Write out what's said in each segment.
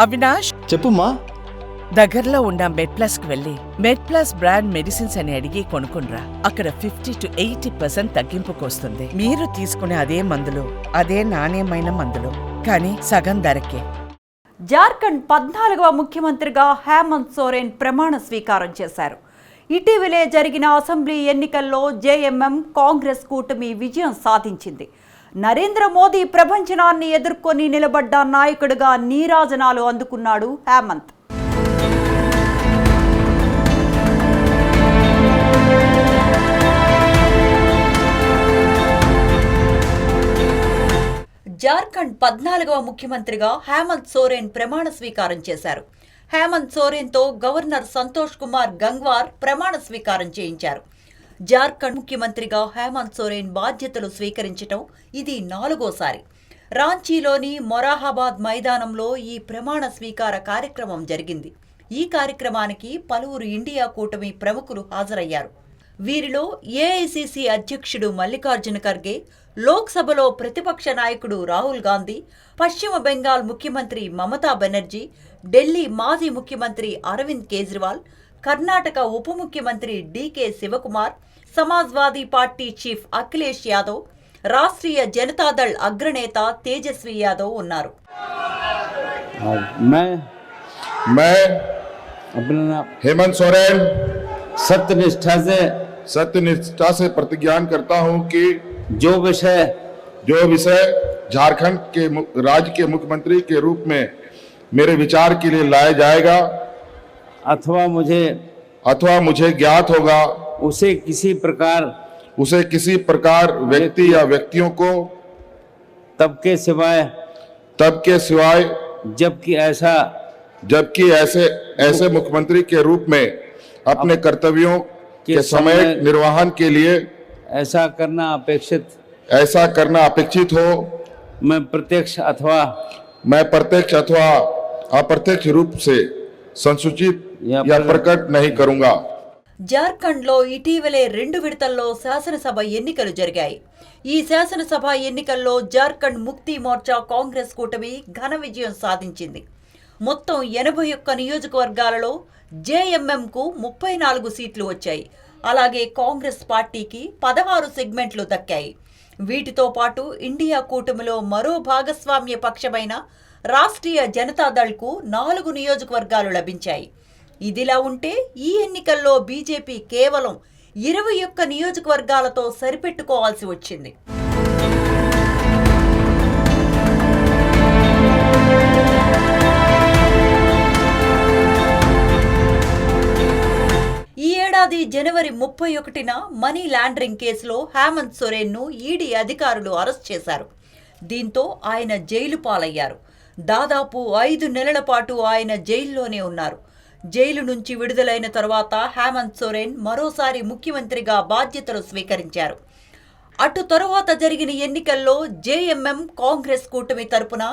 అవినాష్, చెప్పుమా. దగ్గరలో ఉన్న మెడ్ప్లస్ కు వెళ్ళి మెడ్ప్లస్ బ్రాండ్ మెడిసిన్స్ అని అడిగి కొనుక్కునరా. అక్కడ 50 to 80% తగ్గింపుకు వస్తుంది. మీరు తీసుకునే అదే మందులు, అదే నాణ్యమైన మందులు, కానీ సగం ధరకే. జార్ఖండ్ 14వ ముఖ్యమంత్రిగా హేమంత్ సోరెన్ ప్రమాణ స్వీకారం చేశారు. ఇటీవలే జరిగిన అసెంబ్లీ ఎన్నికల్లో జేఎంఎం కాంగ్రెస్ కూటమి విజయం సాధించింది. నరేంద్ర మోదీ ప్రపంచనాన్ని ఎదుర్కొని నిలబడ్డ నాయకుడిగా నీరాజనాలు అందుకున్నాడు హేమంత్. జార్ఖండ్ 14వ ముఖ్యమంత్రిగా హేమంత్ సోరెన్ ప్రమాణ స్వీకారం చేశారు. హేమంత్ సోరెన్తో గవర్నర్ సంతోష్ కుమార్ గంగ్వార్ ప్రమాణ స్వీకారం చేయించారు. జార్ఖండ్ ముఖ్యమంత్రిగా హేమంత్ సోరెన్ బాధ్యతలు స్వీకరించడం ఇది 4వసారి. రాంచీలోని మొరాహాబాద్ మైదానంలో ఈ ప్రమాణ స్వీకార కార్యక్రమం జరిగింది. ఈ కార్యక్రమానికి పలువురు ఇండియా కూటమి ప్రముఖులు హాజరయ్యారు. వీరిలో ఏఐసీసీ అధ్యక్షుడు మల్లికార్జున ఖర్గే, లోక్సభలో ప్రతిపక్ష నాయకుడు రాహుల్ గాంధీ, పశ్చిమ బెంగాల్ ముఖ్యమంత్రి మమతా బెనర్జీ, ఢిల్లీ మాజీ ముఖ్యమంత్రి అరవింద్ కేజ్రీవాల్, కర్ణాటక ఉప ముఖ్యమంత్రి డీకే శివకుమార్, సమాజ్వాదీ పార్టీ చీఫ్ అఖిలేష్ యాదవ్, రాష్ట్రీయ జనతాదళ్ అగ్రనేత తేజస్వి యాదవ్ ఉన్నారు. हेमंत सोरेन सत्यनिष्ठा से प्रतिज्ञा करता हूं कि जो विषय झारखंड के राज्य के मुख्यमंत्री के रूप में मेरे विचार के लिए लाया जाएगा अथवा मुझे ज्ञात होगा उसे किसी प्रकार व्यक्ति या व्यक्तियों को तब के सिवाय जबकि ऐसे मुख्यमंत्री के रूप में अपने कर्तव्यों के समय निर्वहन के लिए ऐसा करना अपेक्षित हो मैं प्रत्यक्ष अथवा अप्रत्यक्ष रूप से संसूचित या प्रकट नहीं करूंगा. జార్ఖండ్లో ఇటీవలే 2 విడతల్లో శాసనసభ ఎన్నికలు జరిగాయి. ఈ శాసనసభ ఎన్నికల్లో జార్ఖండ్ ముక్తి మోర్చా కాంగ్రెస్ కూటమి ఘన విజయం సాధించింది. మొత్తం 81 నియోజకవర్గాలలో జేఎంఎంకు 34 సీట్లు వచ్చాయి. అలాగే కాంగ్రెస్ పార్టీకి 16 సెగ్మెంట్లు దక్కాయి. వీటితో పాటు ఇండియా కూటమిలో మరో భాగస్వామ్య పక్షమైన రాష్ట్రీయ జనతాదళ్కు 4 నియోజకవర్గాలు లభించాయి. ఇదిలా ఉంటే ఈ ఎన్నికల్లో బీజేపీ కేవలం 21 నియోజకవర్గాలతో సరిపెట్టుకోవాల్సి వచ్చింది. ఈ ఏడాది జనవరి 31న మనీ లాండరింగ్ కేసులో హేమంత్ సోరెన్ను ఈడీ అధికారులు అరెస్ట్ చేశారు. దీంతో ఆయన జైలు పాలయ్యారు. దాదాపు 5 నెలల పాటు ఆయన జైల్లోనే ఉన్నారు. జైలు నుంచి విడుదలైన తరువాత హేమంత్ సోరెన్ మరోసారి ముఖ్యమంత్రిగా బాధ్యతలు స్వీకరించారు. అటు తరువాత జరిగిన ఎన్నికల్లో జేఎంఎం కాంగ్రెస్ కూటమి తరపున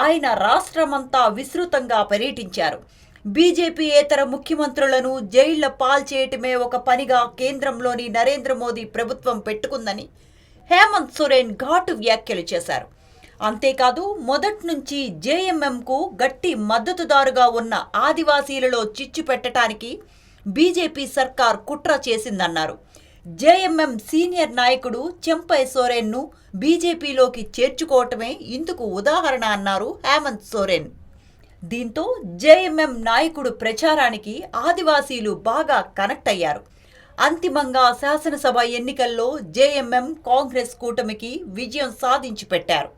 ఆయన రాష్ట్రమంతా విస్తృతంగా పర్యటించారు. బీజేపీయేతర ముఖ్యమంత్రులను జైళ్ల పాల్చేయటమే ఒక పనిగా కేంద్రంలోని నరేంద్ర మోదీ ప్రభుత్వం పెట్టుకుందని హేమంత్ సోరెన్ ఘాటు వ్యాఖ్యలు చేశారు. అంతేకాదు మొదట్నుంచి జేఎంఎంకు గట్టి మద్దతుదారుగా ఉన్న ఆదివాసీలలో చిచ్చు పెట్టడానికి బీజేపీ సర్కార్ కుట్ర చేసిందన్నారు. జేఎంఎం సీనియర్ నాయకుడు చెంపై సోరెన్ను బీజేపీలోకి చేర్చుకోవటమే ఇందుకు ఉదాహరణ అన్నారు హేమంత్ సోరెన్. దీంతో జేఎంఎం నాయకుడు ప్రచారానికి ఆదివాసీలు బాగా కనెక్ట్ అయ్యారు. అంతిమంగా శాసనసభ ఎన్నికల్లో జేఎంఎం కాంగ్రెస్ కూటమికి విజయం సాధించి పెట్టారు.